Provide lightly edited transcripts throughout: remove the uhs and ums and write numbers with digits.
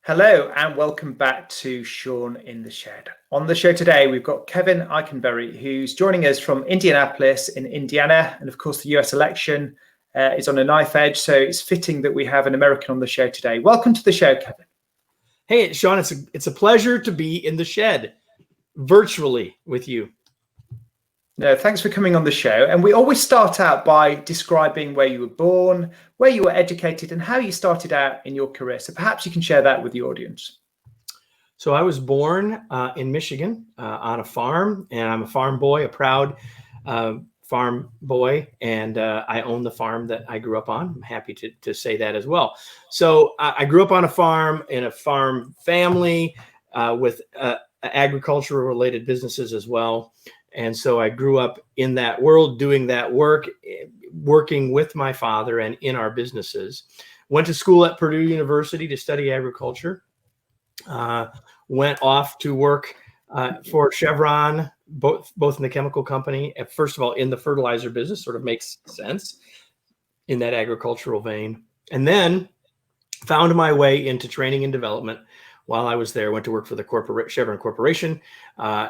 Hello and welcome back to Sean in the Shed. On the show today, we've got Kevin Eikenberry, who's joining us from Indianapolis in Indiana. And of course, the US election is on a knife edge, so it's fitting that we have an American on the show today. Welcome to the show, Kevin. Hey, Sean, it's a pleasure to be in the shed virtually with you. No, thanks for coming on the show. And we always start out by describing where you were born, where you were educated, and how you started out in your career. So perhaps you can share that with the audience. So I was born in Michigan on a farm, and I'm a farm boy, a proud farm boy, and I own the farm that I grew up on. I'm happy to say that as well. So I grew up on a farm in a farm family with agricultural related businesses as well. And so I grew up in that world, doing that work, working with my father and in our businesses. Went to school at Purdue University to study agriculture. Went off to work for Chevron, both in the chemical company. First of all, in the fertilizer business, sort of makes sense in that agricultural vein. And then found my way into training and development. While I was there, went to work for the Chevron Corporation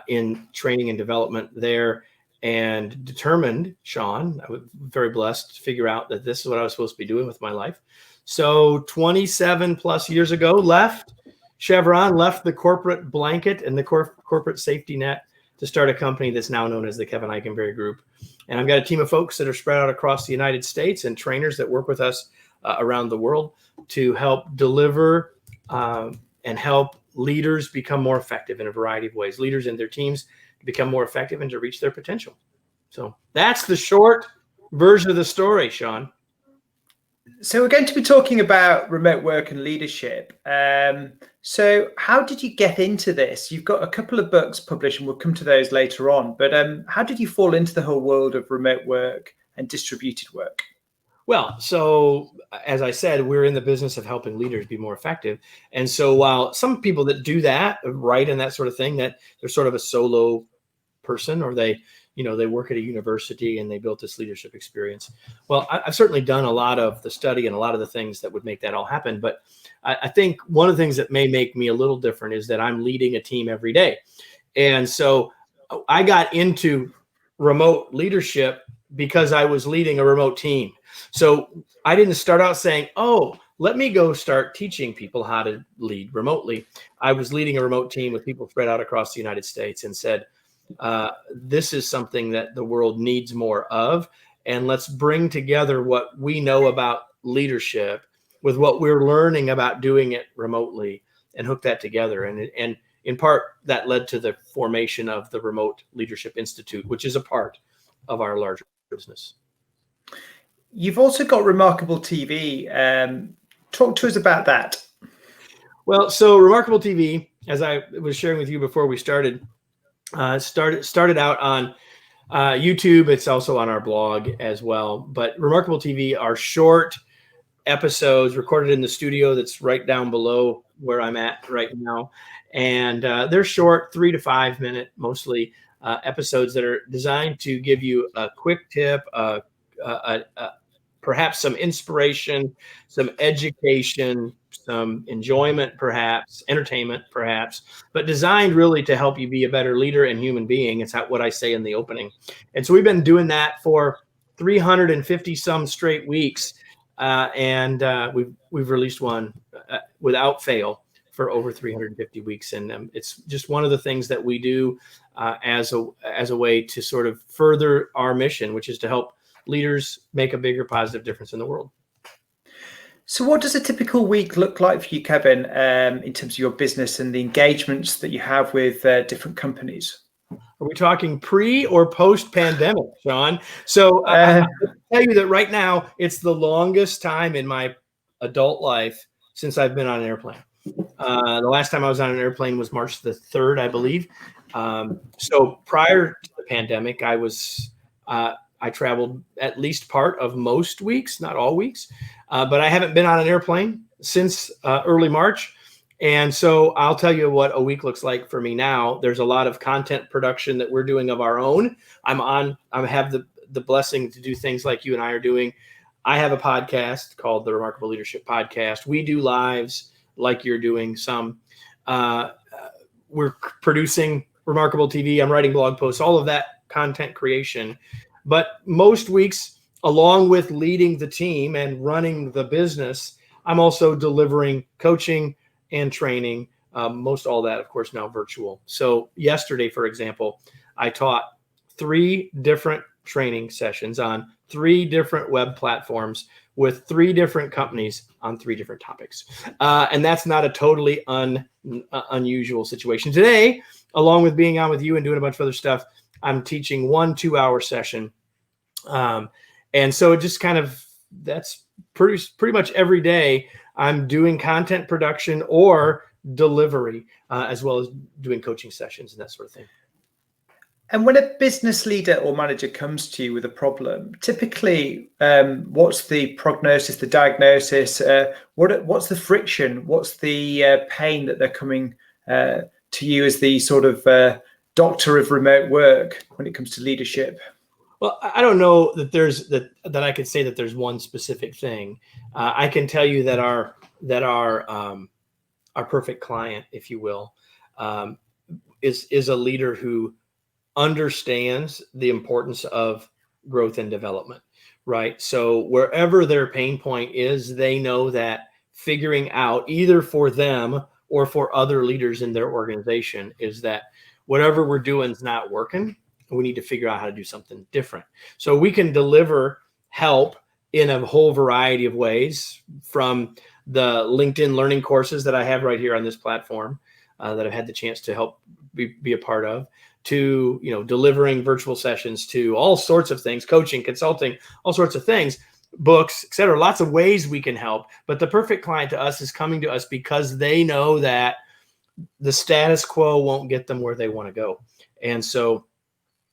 in training and development there, and determined, Sean, I was very blessed to figure out that this is what I was supposed to be doing with my life. So 27 plus years ago, left Chevron, left the corporate blanket and the corporate safety net to start a company that's now known as the Kevin Eikenberry Group. And I've got a team of folks that are spread out across the United States and trainers that work with us around the world to help deliver and help leaders become more effective in a variety of ways. Leaders and their teams become more effective and to reach their potential. So that's the short version of the story, Sean. So we're going to be talking about remote work and leadership. So how did you get into this? You've got a couple of books published, and we'll come to those later on. But how did you fall into the whole world of remote work and distributed work? Well, so as I said, we're in the business of helping leaders be more effective. And so while some people that do that, write and that sort of thing, that they're sort of a solo person, or they work at a university and they built this leadership experience. Well, I've certainly done a lot of the study and a lot of the things that would make that all happen. But I think one of the things that may make me a little different is that I'm leading a team every day. And so I got into remote leadership because I was leading a remote team. So I didn't start out saying, oh, let me go start teaching people how to lead remotely. I was leading a remote team with people spread out across the United States and said, this is something that the world needs more of. And let's bring together what we know about leadership with what we're learning about doing it remotely and hook that together. And in part, that led to the formation of the Remote Leadership Institute, which is a part of our larger business. You've also got Remarkable TV. Talk to us about that. Well, so Remarkable TV, as I was sharing with you before we started out on YouTube. It's also on our blog as well. But Remarkable TV are short episodes recorded in the studio that's right down below where I'm at right now. And they're short, 3 to 5 minute, mostly episodes that are designed to give you a quick tip, perhaps some inspiration, some education, some enjoyment, perhaps entertainment, perhaps, but designed really to help you be a better leader and human being. It's what I say in the opening. And so we've been doing that for 350 some straight weeks. And we've released one without fail for over 350 weeks. And it's just one of the things that we do as a way to sort of further our mission, which is to help leaders make a bigger positive difference in the world. So what does a typical week look like for you, Kevin, in terms of your business and the engagements that you have with different companies? Are we talking pre or post pandemic, Sean? So I can tell you that right now, it's the longest time in my adult life since I've been on an airplane. The last time I was on an airplane was March the 3rd, I believe. So prior to the pandemic, I traveled at least part of most weeks, not all weeks, but I haven't been on an airplane since early March. And so I'll tell you what a week looks like for me now. There's a lot of content production that we're doing of our own. I have the blessing to do things like you and I are doing. I have a podcast called the Remarkable Leadership Podcast. We do lives like you're doing some. We're producing Remarkable TV. I'm writing blog posts, all of that content creation. But most weeks, along with leading the team and running the business, I'm also delivering coaching and training. Most all that, of course, now virtual. So yesterday, for example, I taught 3 different training sessions on 3 different web platforms with 3 different companies on 3 different topics. And that's not a totally unusual situation. Today, along with being on with you and doing a bunch of other stuff, I'm teaching 1 2-hour session. And so it just kind of, that's pretty much every day I'm doing content production or delivery, as well as doing coaching sessions and that sort of thing. And when a business leader or manager comes to you with a problem, typically, what's the prognosis, the diagnosis? What's the friction? What's the pain that they're coming to you as the sort of doctor of remote work when it comes to leadership? Well, I don't know that there's that I could say that there's one specific thing. I can tell you that our perfect client, if you will, is a leader who understands the importance of growth and development, right? So wherever their pain point is, they know that figuring out, either for them or for other leaders in their organization, is that whatever we're doing is not working. We need to figure out how to do something different. So we can deliver help in a whole variety of ways, from the LinkedIn learning courses that I have right here on this platform, that I've had the chance to help be a part of, to, delivering virtual sessions, to all sorts of things, coaching, consulting, all sorts of things, books, et cetera. Lots of ways we can help. But the perfect client to us is coming to us because they know that the status quo won't get them where they want to go. And so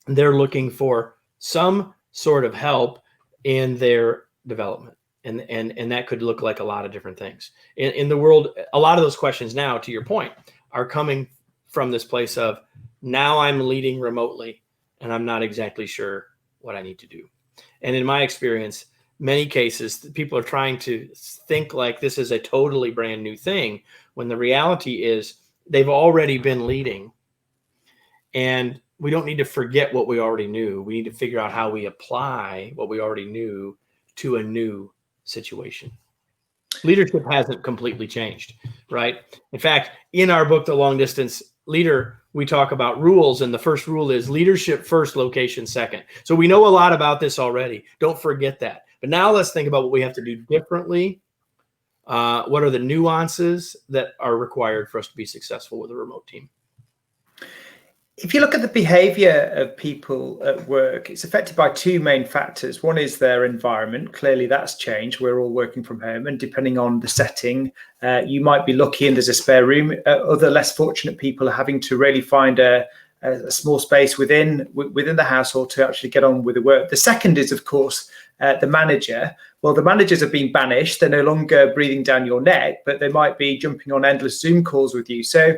they're looking for some sort of help in their development. And that could look like a lot of different things. In the world, a lot of those questions now, to your point, are coming from this place of, now I'm leading remotely and I'm not exactly sure what I need to do. And in my experience, many cases, people are trying to think like this is a totally brand new thing, when the reality is they've already been leading. And we don't need to forget what we already knew. We need to figure out how we apply what we already knew to a new situation. Leadership hasn't completely changed, right? In fact, in our book, The Long Distance Leader, we talk about rules. And the first rule is leadership first, location second. So we know a lot about this already. Don't forget that. But now let's think about what we have to do differently. What are the nuances that are required for us to be successful with a remote team? If you look at the behavior of people at work, it's affected by 2 main factors. One is their environment. Clearly, that's changed. We're all working from home, and depending on the setting, you might be lucky and there's a spare room. Other less fortunate people are having to really find a small space within the household to actually get on with the work. The second is, of course, the manager. Well, the managers have been banished. They're no longer breathing down your neck, but they might be jumping on endless Zoom calls with you. So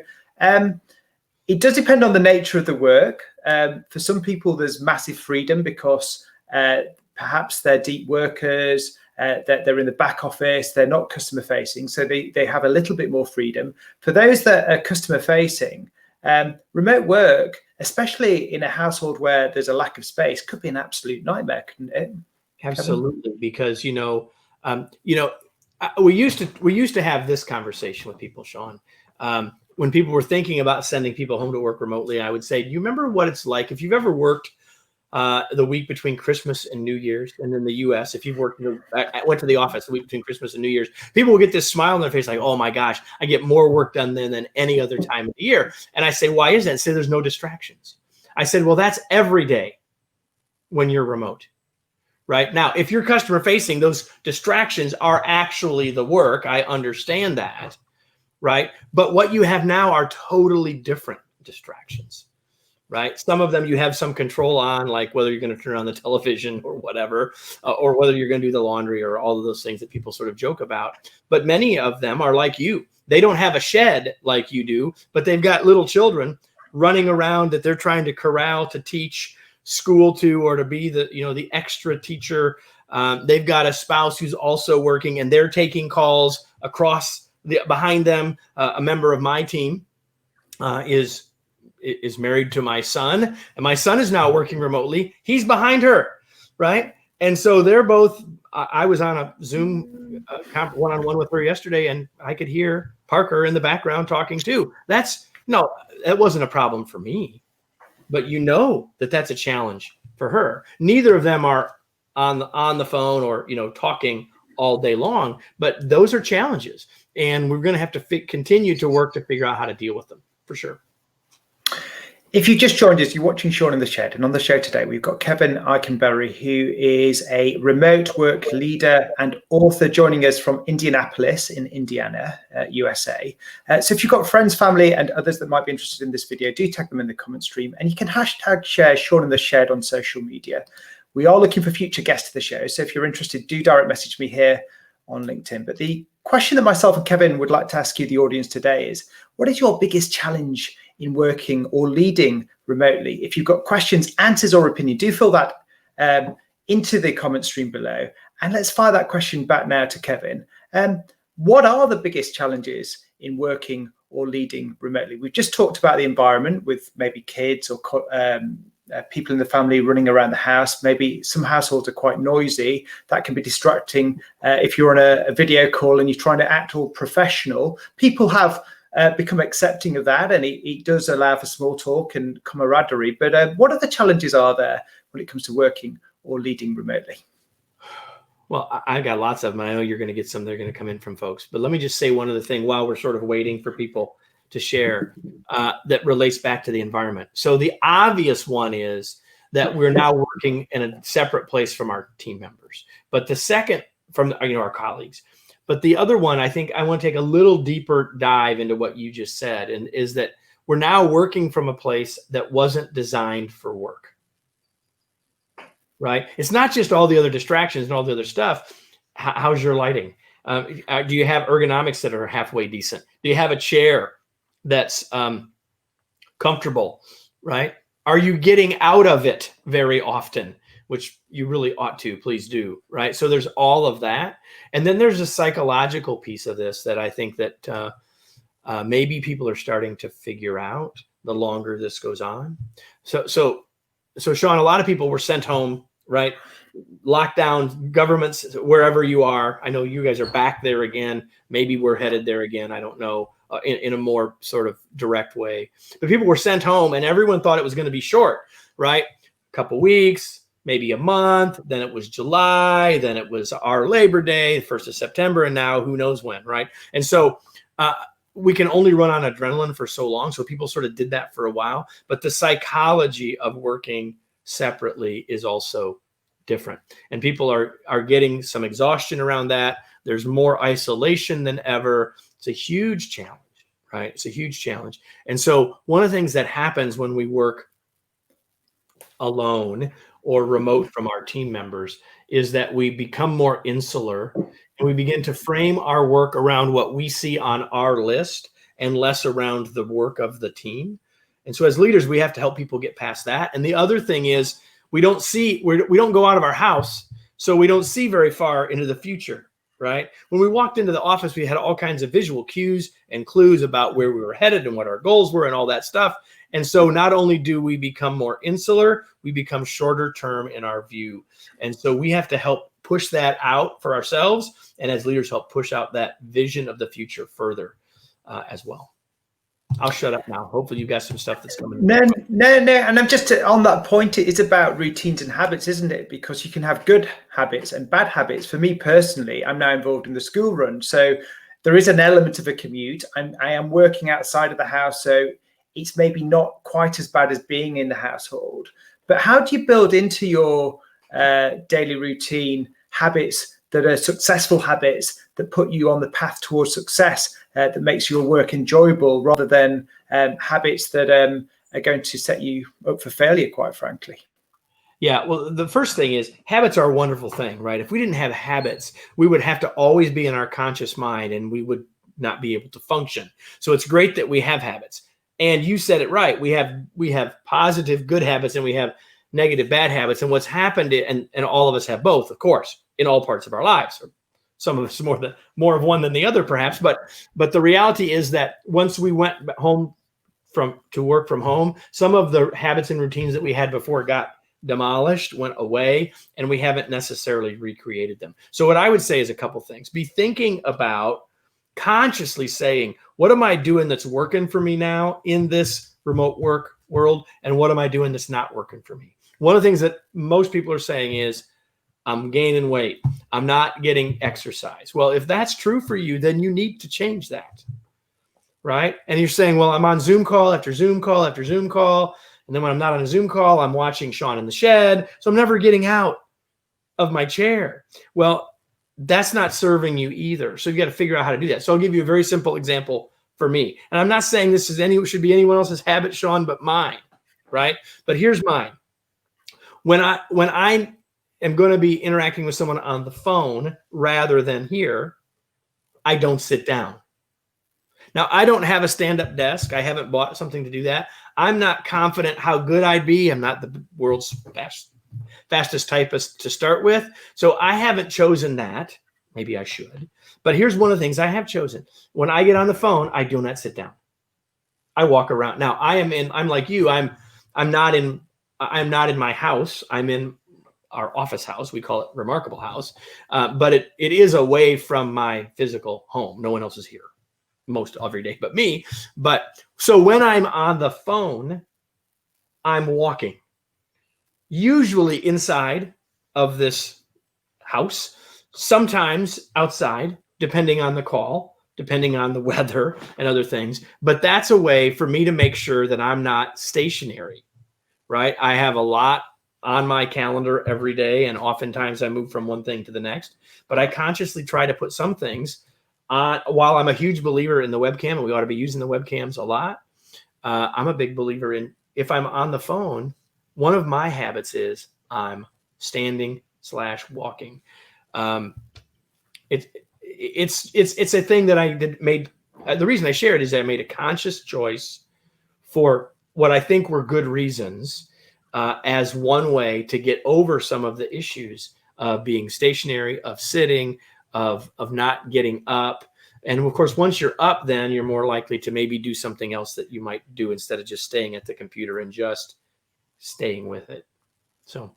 it does depend on the nature of the work. For some people, there's massive freedom because perhaps they're deep workers, that they're in the back office, they're not customer facing, so they have a little bit more freedom. For those that are customer facing, remote work, especially in a household where there's a lack of space, could be an absolute nightmare, couldn't it? Absolutely, Kevin? Because we used to have this conversation with people, Sean. When people were thinking about sending people home to work remotely, I would say, do you remember what it's like if you've ever worked the week between Christmas and New Year's? And in the US, if you've worked, I went to the office the week between Christmas and New Year's, people will get this smile on their face like, oh my gosh, I get more work done then than any other time of the year. And I say, why is that? And say, there's no distractions. I said, well, that's every day when you're remote. Right now, if you're customer facing, those distractions are actually the work. I understand that. Right. But what you have now are totally different distractions. Right. Some of them you have some control on, like whether you're going to turn on the television or whatever, or whether you're going to do the laundry or all of those things that people sort of joke about. But many of them are like you. They don't have a shed like you do, but they've got little children running around that they're trying to corral to teach school to, or to be the extra teacher. They've got a spouse who's also working and they're taking calls across behind them, a member of my team is married to my son, and my son is now working remotely. He's behind her, right? And so they're both. I was on a Zoom one-on-one with her yesterday, and I could hear Parker in the background talking too. That wasn't a problem for me, but that's a challenge for her. Neither of them are on the phone or talking all day long, but those are challenges, and we're going to have to continue to work to figure out how to deal with them for sure. If you just joined us, you're watching Sean in the Shed, and on the show today we've got Kevin Eikenberry, who is a remote work leader and author, joining us from Indianapolis in Indiana, USA. So if you've got friends, family, and others that might be interested in this video, do tag them in the comment stream, and you can hashtag share Sean in the Shed on social media. We are looking for future guests to the show, so if you're interested, do direct message me here on LinkedIn. But the question that myself and Kevin would like to ask you, the audience, today is, what is your biggest challenge in working or leading remotely? If you've got questions, answers, or opinion, do fill that into the comment stream below. And let's fire that question back now to Kevin. What are the biggest challenges in working or leading remotely? We've just talked about the environment with maybe kids or people in the family running around the house. Maybe some households are quite noisy. That can be distracting. If you're on a video call and you're trying to act all professional, people have become accepting of that, and it does allow for small talk and camaraderie. But what other challenges are there when it comes to working or leading remotely? Well, I got lots of them. I know you're going to get some that are going to come in from folks. But let me just say one other thing while we're sort of waiting for people to share that relates back to the environment. So the obvious one is that we're now working in a separate place from our team members. But the second, from our colleagues. But the other one, I think I want to take a little deeper dive into what you just said, and is that we're now working from a place that wasn't designed for work, right? It's not just all the other distractions and all the other stuff. How's your lighting? Do you have ergonomics that are halfway decent? Do you have a chair that's comfortable, right? Are you getting out of it very often? Which you really ought to, please do, right? So there's all of that. And then there's a psychological piece of this that I think that maybe people are starting to figure out the longer this goes on. So Sean, a lot of people were sent home, right? Lockdown, governments, wherever you are. I know you guys are back there again. Maybe we're headed there again. I don't know, in a more sort of direct way. But people were sent home and everyone thought it was going to be short, right? A couple weeks, maybe a month, then it was July, then it was our Labor Day, 1st of September, and now who knows when, right? And so we can only run on adrenaline for so long. So people sort of did that for a while. But the psychology of working separately is also different. And people are getting some exhaustion around that. There's more isolation than ever. It's a huge challenge, right? It's a huge challenge. And so one of the things that happens when we work alone or remote from our team members is that we become more insular and we begin to frame our work around what we see on our list and less around the work of the team. And so as leaders, we have to help people get past that. And the other thing is we don't go out of our house, so we don't see very far into the future, right? When we walked into the office, we had all kinds of visual cues and clues about where we were headed and what our goals were and all that stuff. And so not only do we become more insular, we become shorter term in our view. And so we have to help push that out for ourselves, and as leaders help push out that vision of the future further as well. I'll shut up now. Hopefully you got some stuff that's coming. No. And I'm just on that point. It is about routines and habits, isn't it? Because you can have good habits and bad habits. For me personally, I'm now involved in the school run. So there is an element of a commute. I am working outside of the house. So it's maybe not quite as bad as being in the household. But how do you build into your daily routine habits that are successful habits that put you on the path towards success, that makes your work enjoyable, rather than habits that are going to set you up for failure, quite frankly? Yeah, well, the first thing is habits are a wonderful thing, right? If we didn't have habits, we would have to always be in our conscious mind and we would not be able to function. So it's great that we have habits. And you said it right. We have positive good habits and we have negative bad habits. And what's happened, and all of us have both, of course, in all parts of our lives, or Some of us more of one than the other, perhaps. But the reality is that once we went home to work from home, some of the habits and routines that we had before got demolished, went away, and we haven't necessarily recreated them. So what I would say is a couple things. Be thinking about consciously saying, what am I doing that's working for me now in this remote work world? And what am I doing that's not working for me? One of the things that most people are saying is, I'm gaining weight. I'm not getting exercise. Well, if that's true for you, then you need to change that, right? And you're saying, well, I'm on Zoom call after Zoom call after Zoom call. And then when I'm not on a Zoom call, I'm watching Sean in the Shed. So I'm never getting out of my chair. Well, that's not serving you either. So you got to figure out how to do that. So I'll give you a very simple example for me. And I'm not saying this should be anyone else's habit, Sean, but mine, right? But here's mine. When I am going to be interacting with someone on the phone rather than here, I don't sit down. Now, I don't have a stand-up desk. I haven't bought something to do that. I'm not confident how good I'd be. I'm not the world's fastest typist to start with. So I haven't chosen that. Maybe I should. But here's one of the things I have chosen. When I get on the phone, I do not sit down. I walk around. Now, I'm like you. I'm not in my house. I'm in our office house. We call it Remarkable House. But it is away from my physical home. No one else is here most every day but me. But so when I'm on the phone, I'm walking, usually inside of this house, sometimes outside, depending on the call, depending on the weather and other things. But that's a way for me to make sure that I'm not stationary, right? I have a lot on my calendar every day, and oftentimes I move from one thing to the next. But I consciously try to put some things on. While I'm a huge believer in the webcam, and we ought to be using the webcams a lot, I'm a big believer in, if I'm on the phone, one of my habits is I'm standing / walking. It's a thing that made. The reason I share it is that I made a conscious choice for what I think were good reasons, as one way to get over some of the issues of being stationary, of sitting, of not getting up. And of course, once you're up, then you're more likely to maybe do something else that you might do instead of just staying at the computer and just staying with it. So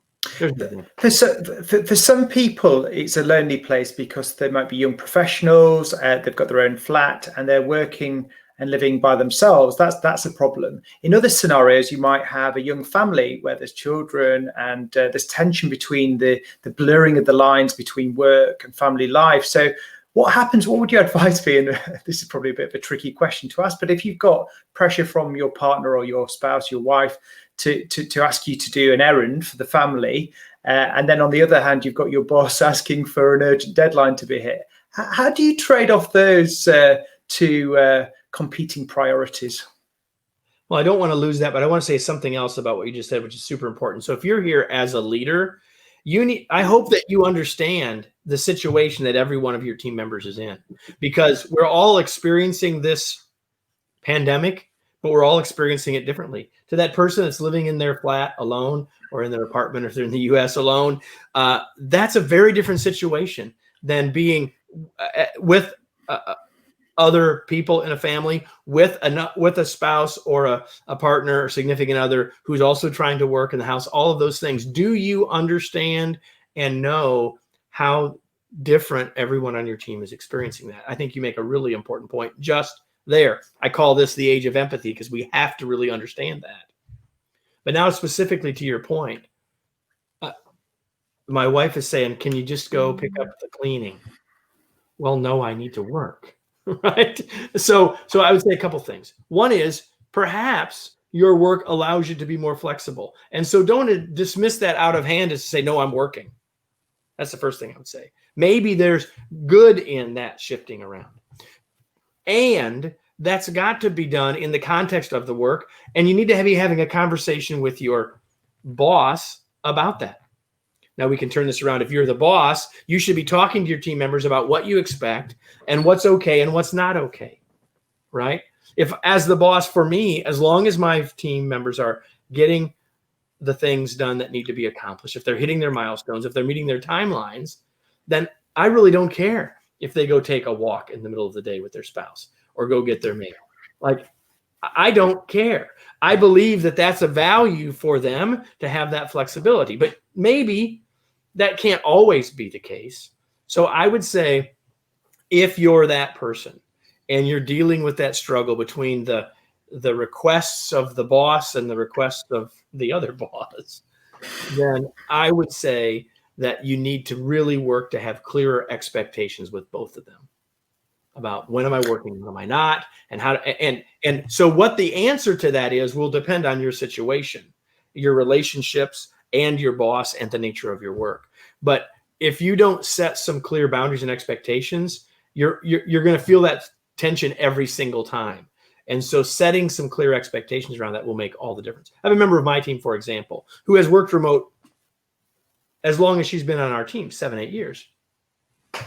for some people, it's a lonely place because they might be young professionals. They've got their own flat and they're working and living by themselves. That's a problem. In other scenarios, you might have a young family where there's children and there's tension between the blurring of the lines between work and family life. So what happens? What would your advice be? And this is probably a bit of a tricky question to ask, but if you've got pressure from your partner or your spouse, your wife, to ask you to do an errand for the family, and then on the other hand, you've got your boss asking for an urgent deadline to be hit, how do you trade off those two competing priorities? Well, I don't want to lose that, but I want to say something else about what you just said, which is super important. So if you're here as a leader, I hope that you understand the situation that every one of your team members is in, because we're all experiencing this pandemic, but we're all experiencing it differently. To that person that's living in their flat alone, or in their apartment, or if they're in the US alone, that's a very different situation than being with other people in a family, with a spouse or a partner or significant other who's also trying to work in the house. All of those things. Do you understand and know how different everyone on your team is experiencing that? I think you make a really important point just there. I call this the age of empathy, because we have to really understand that. But now specifically to your point, my wife is saying, can you just go pick up the cleaning? Well, no, I need to work. Right. So I would say a couple things. One is perhaps your work allows you to be more flexible. And so don't dismiss that out of hand as to say, no, I'm working. That's the first thing I would say. Maybe there's good in that shifting around. And that's got to be done in the context of the work. And you need to be having a conversation with your boss about that. Now we can turn this around. If you're the boss, you should be talking to your team members about what you expect and what's okay and what's not okay, right? If, as the boss, for me, as long as my team members are getting the things done that need to be accomplished, if they're hitting their milestones, if they're meeting their timelines, then I really don't care if they go take a walk in the middle of the day with their spouse or go get their mail. Like, I don't care. I believe that that's a value for them to have that flexibility, but maybe that can't always be the case. So I would say, if you're that person and you're dealing with that struggle between the requests of the boss and the requests of the other boss, then I would say that you need to really work to have clearer expectations with both of them about when am I working, when am I not, and how to, and so what the answer to that is will depend on your situation, your relationships, and your boss, and the nature of your work. But if you don't set some clear boundaries and expectations, you're going to feel that tension every single time. And so setting some clear expectations around that will make all the difference. I have a member of my team, for example, who has worked remote as long as she's been on our team, 7-8 years.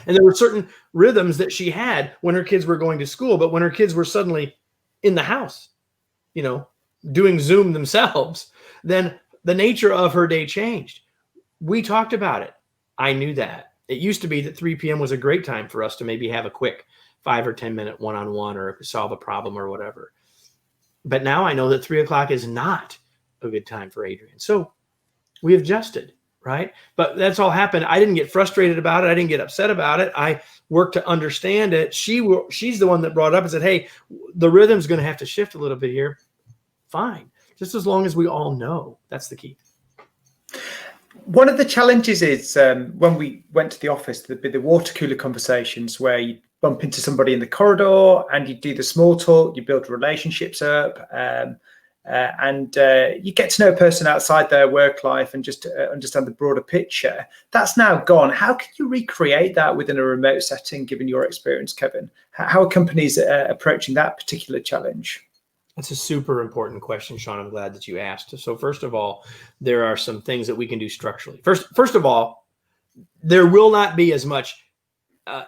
And there were certain rhythms that she had when her kids were going to school, but when her kids were suddenly in the house, doing Zoom themselves, then the nature of her day changed. We talked about it. I knew that. It used to be that 3 p.m. was a great time for us to maybe have a quick 5 or 10 minute one-on-one or solve a problem or whatever. But now I know that 3 o'clock is not a good time for Adrian. So we adjusted. Right. But that's all happened. I didn't get frustrated about it. I didn't get upset about it. I worked to understand it. She's the one that brought it up and said, hey, the rhythm's going to have to shift a little bit here. Fine. Just as long as we all know. That's the key. One of the challenges is when we went to the office, there'd be the water cooler conversations where you bump into somebody in the corridor and you do the small talk, you build relationships up. And you get to know a person outside their work life and just understand the broader picture. That's now gone. How can you recreate that within a remote setting, given your experience, Kevin? How are companies approaching that particular challenge? That's a super important question, Sean. I'm glad that you asked. So first of all, there are some things that we can do structurally. First of all, there will not be as much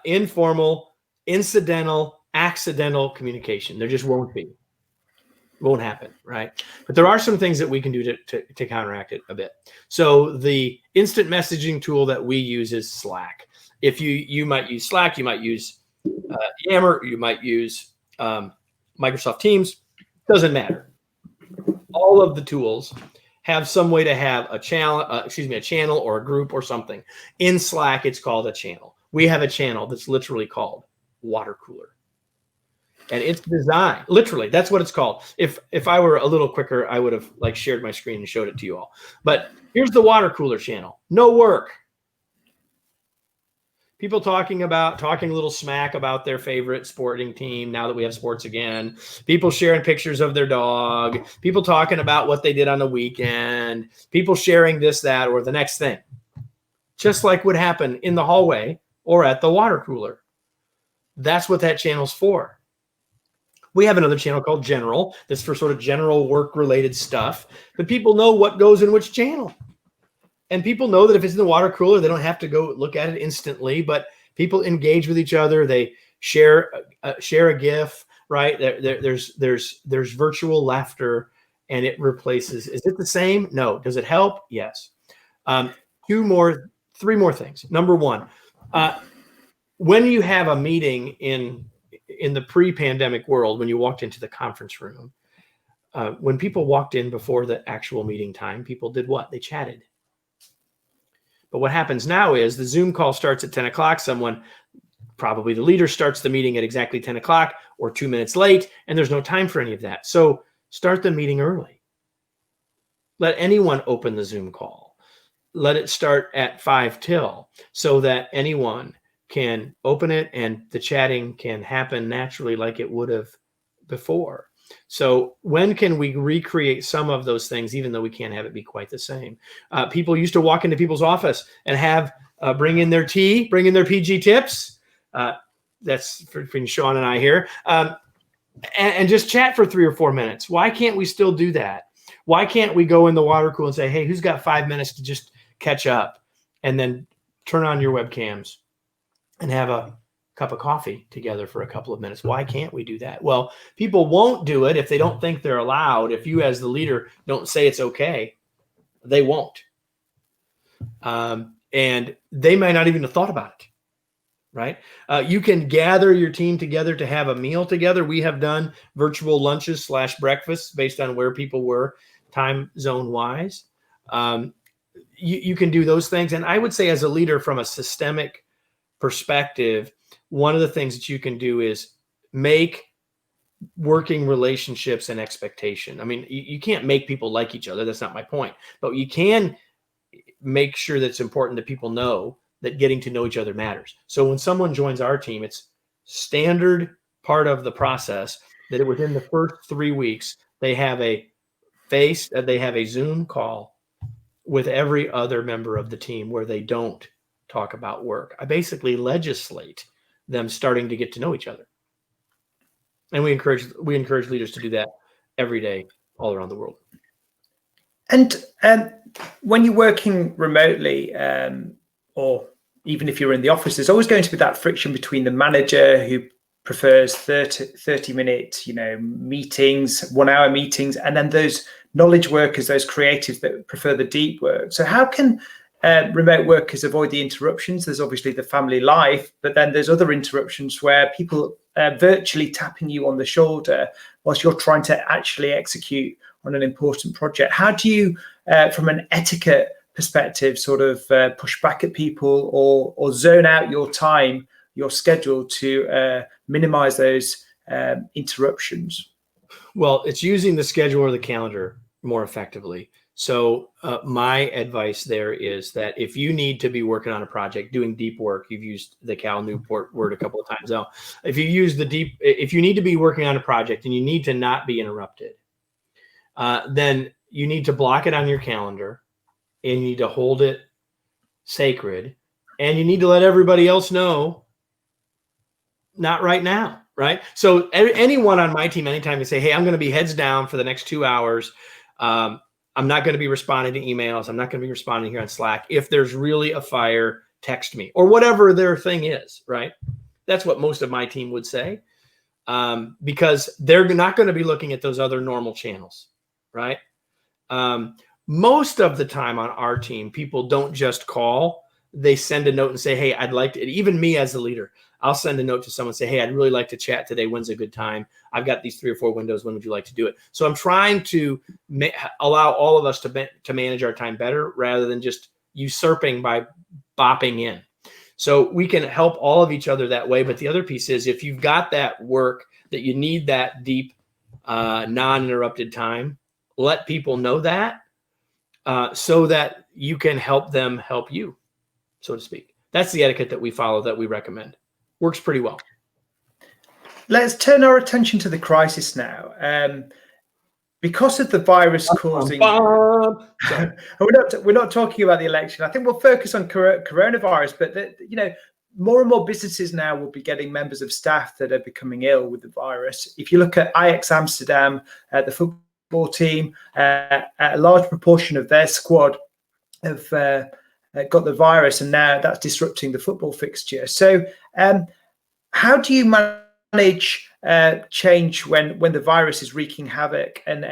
informal, incidental, accidental communication. There just won't be. Won't happen, right? But there are some things that we can do to counteract it a bit. So the instant messaging tool that we use is Slack. If you might use Slack, you might use Yammer, you might use Microsoft Teams. Doesn't matter. All of the tools have some way to have a channel or a group or something. In Slack, it's called a channel. We have a channel that's literally called Water Cooler. And it's designed, literally, that's what it's called. If I were a little quicker, I would have shared my screen and showed it to you all. But here's the Water Cooler channel. No work. People talking a little smack about their favorite sporting team now that we have sports again. People sharing pictures of their dog. People talking about what they did on the weekend. People sharing this, that, or the next thing. Just like would happen in the hallway or at the water cooler. That's what that channel's for. We have another channel called General that's for sort of general work-related stuff. But people know what goes in which channel. And people know that if it's in the water cooler, they don't have to go look at it instantly. But people engage with each other. They share a GIF, right? There's virtual laughter, and it replaces. Is it the same? No. Does it help? Yes. 3 more things. Number one, when you have a meeting in the pre-pandemic world, when you walked into the conference room, when people walked in before the actual meeting time, people did what? They chatted. But what happens now is the Zoom call starts at 10 o'clock. Someone, probably the leader, starts the meeting at exactly 10 o'clock or 2 minutes late, and there's no time for any of that. So start the meeting early. Let anyone open the Zoom call. Let it start at 5 till so that anyone can open it and the chatting can happen naturally like it would have before. So when can we recreate some of those things, even though we can't have it be quite the same? People used to walk into people's office and have bring in their tea, bring in their PG tips. That's between Sean and I here. And just chat for 3 or 4 minutes. Why can't we still do that? Why can't we go in the water cooler and say, hey, who's got 5 minutes to just catch up? And then turn on your webcams and have a cup of coffee together for a couple of minutes. Why can't we do that? Well, people won't do it if they don't think they're allowed. If you as the leader don't say it's okay, they won't. And they might not even have thought about it. right? You can gather your team together to have a meal together. We have done virtual lunches / breakfasts based on where people were time zone wise. You can do those things. And I would say, as a leader, from a systemic perspective, one of the things that you can do is make working relationships and expectation. I mean, you can't make people like each other. That's not my point. But you can make sure that it's important that people know that getting to know each other matters. So when someone joins our team, it's standard part of the process that within the first 3 weeks, they have a Zoom call with every other member of the team where they don't talk about work. I basically legislate them starting to get to know each other. And we encourage leaders to do that every day all around the world. And when you're working remotely, or even if you're in the office, there's always going to be that friction between the manager who prefers 30-minute, meetings, 1-hour meetings, and then those knowledge workers, those creatives that prefer the deep work. So how can remote workers avoid the interruptions? There's obviously the family life, but then there's other interruptions where people are virtually tapping you on the shoulder whilst you're trying to actually execute on an important project. How do you, from an etiquette perspective, sort of push back at people or zone out your time, your schedule, to minimize those interruptions? Well, it's using the schedule or the calendar more effectively. So my advice there is that if you need to be working on a project, doing deep work, you've used the Cal Newport word a couple of times now. If you need to be working on a project and you need to not be interrupted, then you need to block it on your calendar and you need to hold it sacred, and you need to let everybody else know, not right now, right? So anyone on my team, anytime they say, hey, I'm going to be heads down for the next 2 hours, I'm not going to be responding to emails, I'm not going to be responding here on Slack. If there's really a fire, text me, or whatever their thing is, right? That's what most of my team would say, because they're not going to be looking at those other normal channels, right? Most of the time on our team, people don't just call. They send a note and say, hey, I'd like to, even me as a leader, I'll send a note to someone and say, hey, I'd really like to chat today. When's a good time? I've got these 3 or 4 windows. When would you like to do it? So I'm trying to allow all of us to manage our time better rather than just usurping by bopping in. So we can help all of each other that way. But the other piece is, if you've got that work that you need that deep, non-interrupted time, let people know that so that you can help them help you, so to speak. That's the etiquette that we follow, that we recommend. Works pretty well. Let's turn our attention to the crisis now. Because of the virus causing... We're not talking about the election. I think we'll focus on coronavirus, but more and more businesses now will be getting members of staff that are becoming ill with the virus. If you look at Ajax Amsterdam, the football team, a large proportion of their squad have got the virus, and now that's disrupting the football fixture. So how do you manage change when the virus is wreaking havoc and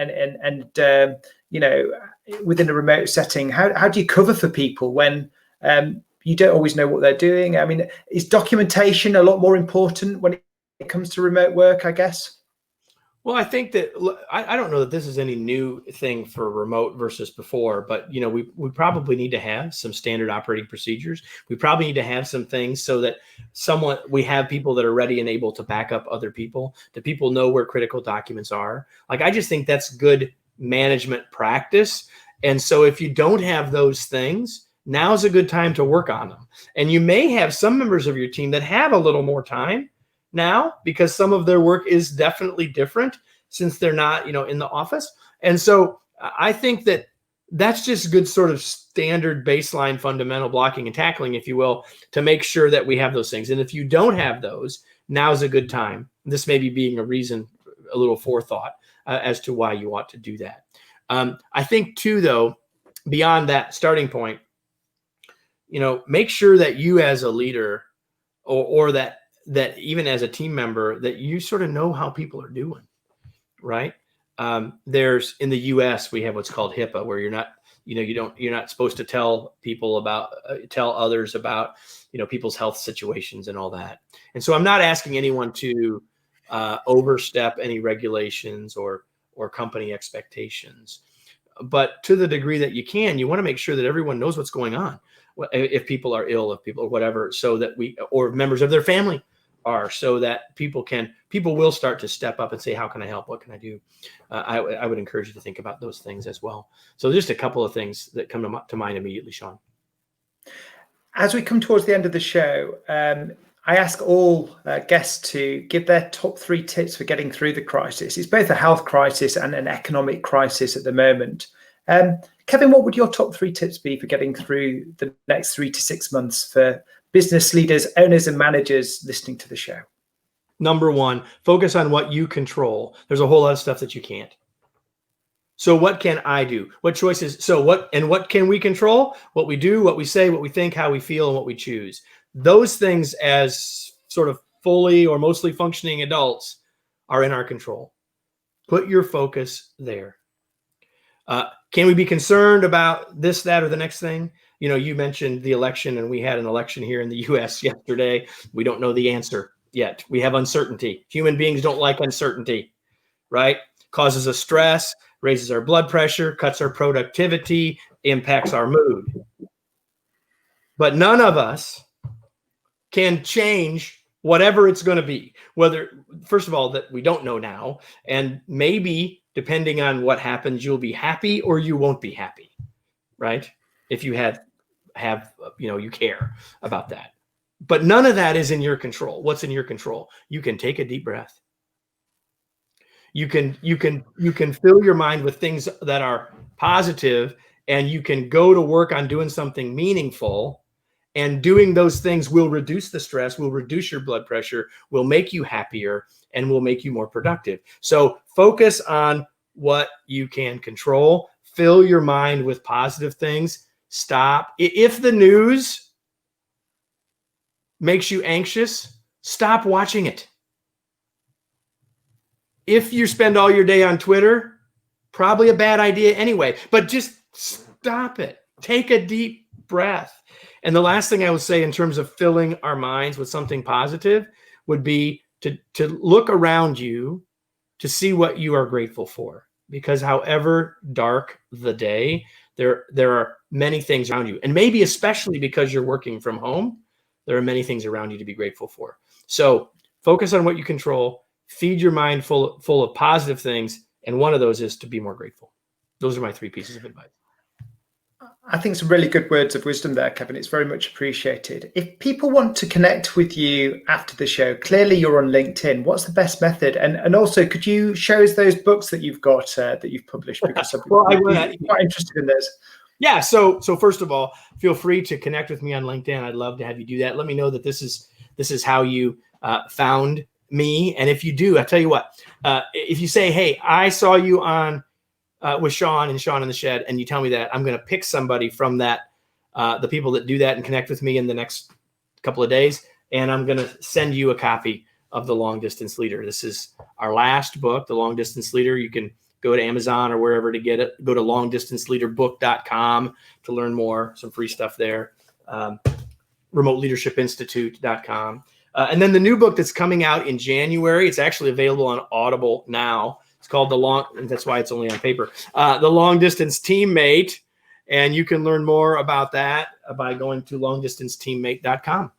within a remote setting? How do you cover for people when you don't always know what they're doing? I mean, is documentation a lot more important when it comes to remote work, I guess? Well, I think that I don't know that this is any new thing for remote versus before, but we probably need to have some standard operating procedures. We probably need to have some things so that we have people that are ready and able to back up other people. Do people know where critical documents are? I just think that's good management practice. And so if you don't have those things, now's a good time to work on them. And you may have some members of your team that have a little more time now, because some of their work is definitely different since they're not, in the office. And so I think that that's just good sort of standard baseline fundamental blocking and tackling, if you will, to make sure that we have those things. And if you don't have those, now's a good time. This may be being a reason, a little forethought as to why you want to do that. I think too, though, beyond that starting point, make sure that you as a leader or that even as a team member, that you sort of know how people are doing, right? There's, in the US, we have what's called HIPAA, where you're not you're not supposed to tell others about, people's health situations and all that. And so I'm not asking anyone to overstep any regulations or company expectations. But to the degree that you can, you want to make sure that everyone knows what's going on. If people are ill, if people or whatever, so that or members of their family are, so that people will start to step up and say, how can I help? What can I do? I would encourage you to think about those things as well. So just a couple of things that come to mind immediately, Sean. As we come towards the end of the show, I ask all guests to give their top 3 tips for getting through the crisis. It's both a health crisis and an economic crisis at the moment. Kevin, what would your top 3 tips be for getting through the next 3 to 6 months for business leaders, owners, and managers listening to the show? Number 1, focus on what you control. There's a whole lot of stuff that you can't. So what can I do? What choices? What can we control? What we do, what we say, what we think, how we feel, and what we choose. Those things, as sort of fully or mostly functioning adults, are in our control. Put your focus there. Can we be concerned about this, that, or the next thing? You mentioned the election, and we had an election here in the U.S. yesterday. We don't know the answer yet. We have uncertainty. Human beings don't like uncertainty, right? Causes us stress, raises our blood pressure, cuts our productivity, impacts our mood. But none of us can change whatever it's going to be. Whether, first of all, that we don't know now, and maybe depending on what happens, you'll be happy or you won't be happy, right? If you have you care about that. But none of that is in your control. What's in your control? You can take a deep breath. You can fill your mind with things that are positive, and you can go to work on doing something meaningful. And doing those things will reduce the stress, will reduce your blood pressure, will make you happier, and will make you more productive. So focus on what you can control. Fill your mind with positive things. Stop. If the news makes you anxious, stop watching it. If you spend all your day on Twitter, probably a bad idea anyway, but just stop it. Take a deep breath. And the last thing I would say in terms of filling our minds with something positive would be to look around you to see what you are grateful for. Because however dark the day, there are many things around you. And maybe especially because you're working from home, there are many things around you to be grateful for. So focus on what you control, feed your mind full of positive things. And one of those is to be more grateful. Those are my 3 pieces of advice. I think some really good words of wisdom there, Kevin. It's very much appreciated. If people want to connect with you after the show, clearly you're on LinkedIn. What's the best method? And also, could you show us those books that you've got that you've published? Because I'm quite interested in those. Yeah. So first of all, feel free to connect with me on LinkedIn. I'd love to have you do that. Let me know that this is how you found me. And if you do, I tell you what, if you say, hey, I saw you on with Sean and Sean in the Shed, and you tell me that, I'm going to pick somebody from that, the people that do that and connect with me in the next couple of days, and I'm going to send you a copy of The Long Distance Leader. This is our last book, The Long Distance Leader. You can go to Amazon or wherever to get it. Go to longdistanceleaderbook.com to learn more, some free stuff there. RemoteLeadershipInstitute.com. And then the new book that's coming out in January, it's actually available on Audible now. It's called and that's why it's only on paper, The Long Distance Teammate. And you can learn more about that by going to longdistanceteammate.com.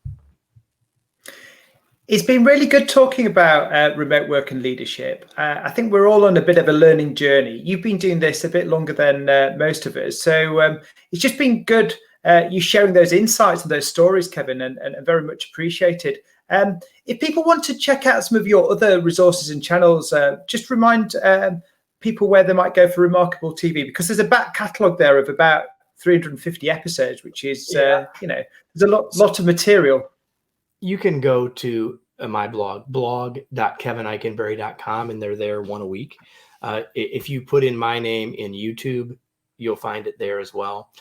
It's been really good talking about remote work and leadership. I think we're all on a bit of a learning journey. You've been doing this a bit longer than most of us. So it's just been good you sharing those insights and those stories, Kevin, and very much appreciated. If people want to check out some of your other resources and channels, just remind people where they might go for Remarkable TV, because there's a back catalogue there of about 350 episodes, which is, there's a lot of material. You can go to my blog.kevineikenberry.com, and they're there one a week. If you put in my name in YouTube, you'll find it there as well.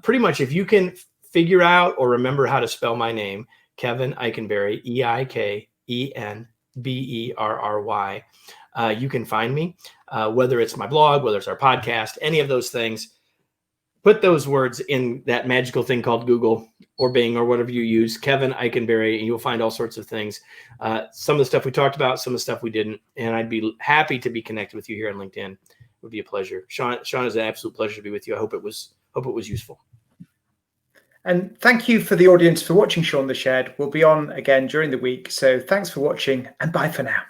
Pretty much if you can figure out or remember how to spell my name, Kevin Eikenberry, Eikenberry, you can find me, whether it's my blog, whether it's our podcast, any of those things. put those words in that magical thing called Google or Bing or whatever you use, Kevin Eikenberry, and you'll find all sorts of things. Some of the stuff we talked about, some of the stuff we didn't, and I'd be happy to be connected with you here on LinkedIn. It would be a pleasure. Sean, it's an absolute pleasure to be with you. I hope it was useful. And thank you for the audience for watching Sean the Shed. We'll be on again during the week. So thanks for watching, and bye for now.